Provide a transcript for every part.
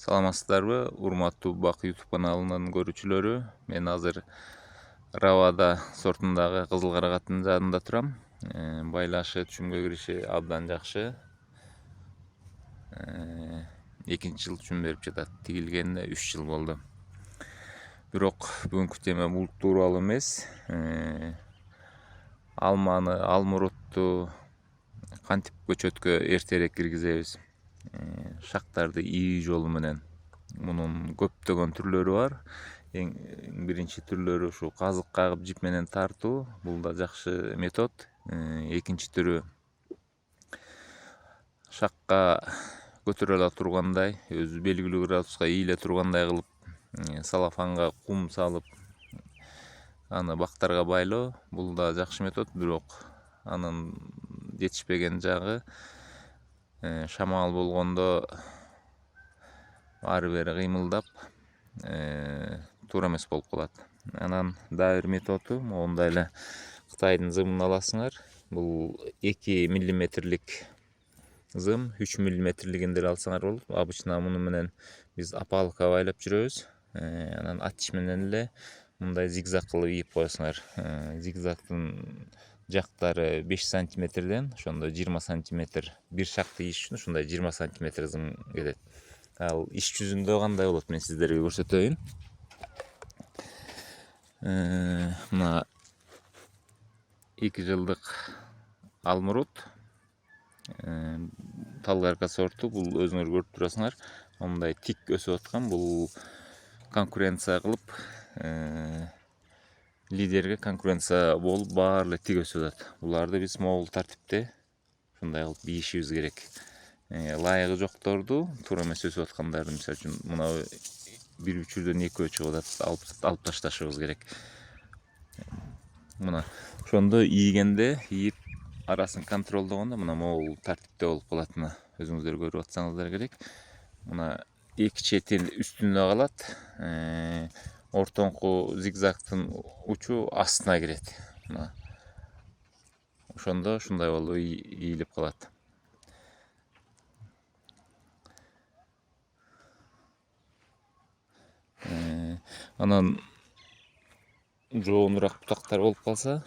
Саламатсыздарбы, урматтуу Бак YouTube каналынын көрүүчүлөрү. Мен азыр Равада сортундагы кызыл карагаттын жанында турам. Байлашы, түшүмгө кириши абдан жакшы. Экинчи жыл түшүм берип жатат. Тигилгенине 3 жыл болду. Бирок бүгүнкү тема бул тууралуу эмес. Алманы, алмурутту кантип көчөткө эртерээк киргизебиз? Шактарды ийүү жолу менен. Мунун көптөгөн түрлөрү бар. Эң биринчи түрлөрү ушу казык кагып жип менен тартуу. Бул да жакшы метод. Экинчи түрү шакка көтөрө ала тургандай, өзү белгилүү градуска ийиле тургандай кылып, салафанга кум салып, аны бактарга байлоо. Бул да жакшы метод, бирок анын жетишпеген жагы шамал болгондо ары бери кыймылдап туура эмес болуп калат. Анан дагы бир методу моундай эле Кытайдын зымын аласыңар. Бул 2 миллиметрлик зым, 3 миллиметрлигин деле алсаңар болот. Обычно муну менен биз апалыкка байлап жүрөбүз. Анан аттиш менен эле мындай зигзаг кылып ийип коесуңар. Зигзагдын жактары 5 сантиметрден ошондо 20 сантиметр бир шакты ийиш үчүн ушундай 20 сантиметр зым кетет. Ал иш жүзүндө кандай болот, мен сиздерге көрсөтөйүн. Мына 2 жылдык алмурут, талгарка сорту. Бул өзүңөр көрүп турасыңар. Мындай тик өсүп аткан. Бул конкуренция кылып, лидерге конкуренция болуп баары эле тик өсүп атат. Буларды биз могул тартипте ушундай кылып бийишибиз керек. Лайыгы жокторду, туура эмес өсүп аткандарды, мисалы үчүн мына бир үчүрдөн экөө чыгып атат, алып ташташыбыз керек. Мына ошондо ийгенде, ийип арасын контролдогондо мына могул тартипте болуп калат. Мына өзүңүздөр көрүп атсаңыздар керек. Мына эки четин үстүнө калат. Ортоңку зигзагдын учу астына кирет. Мына ошондо ушундай болуп ийилип калат. Анан жоонураак бутактар болуп калса,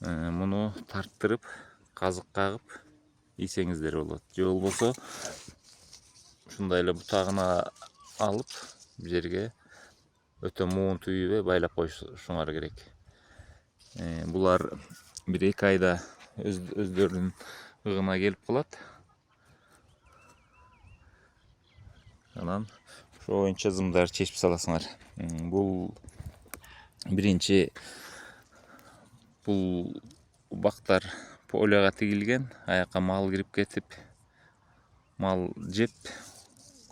муну тарттырып, казык кагып ийсеңиздер болот. Же болбосо ушундай эле бутагына алып, бир жерге өтө муун түйүбөй байлап коюшуңар керек. Булар 1-2 айда өздөрүнүн ыгына келип калат. Анан ошо боюнча зымдарды чечип саласыңар. Бул биринчи, бул бактар полияга тигилген. Аяка мал кирип кетип, мал жеп,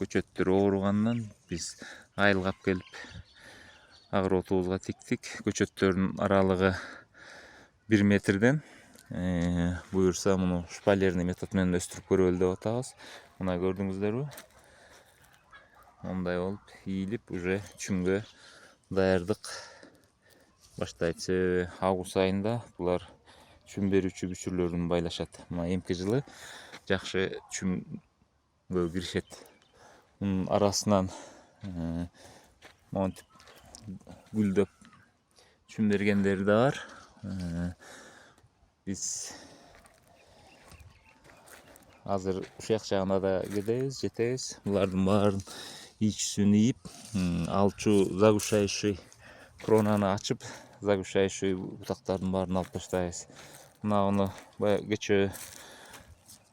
көчөттөр ооругандан биз айылгап келип огородубузга тиктик. Көчөттөрдүн аралыгы 1 метрден, буюрса муну шпалерный метод менен өстүрүп көрөлү деп атабыз. Мына көрдүңүздөрбү? Мондай болуп ийилип, уже түшүмгө даярдык баштайт. Себеби август айында булар түшүм берүүчү күчүрлөрүн байлашат. Мына эмки жылы жакшы түшүмгө киришет. Мунун арасынан монтип гүлдөп түшүм бергендери да бар. Биз азыр ушак жагына да жетебиз. Булардын баарын ичүүсүн ийип, алчу загущающий кронаны ачып, загущающий бутактардын баарын алып таштайбыз. Мына баягы кечээ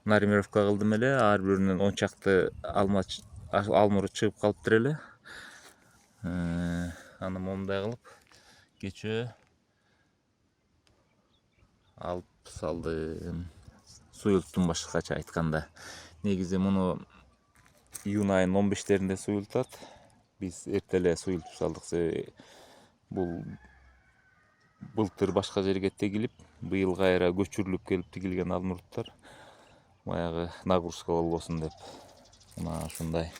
нормировка кылдым эле. Ар биринен 10 чакты алмурут чыгып калыптыр эле. Аны моундай кылып кечээ алып салдым. Суюлттум башкача айтканда. Негизи муну июнь айынын 15-теринде суюлтат. Биз эрте эле суюлтуп салдык. Себеби бул былтыр башка жерге тегилип, быйыл кайра көчүрүлүп келип тигилген алмуруттар баягы нагрузка болбосун деп. Мына ушундай.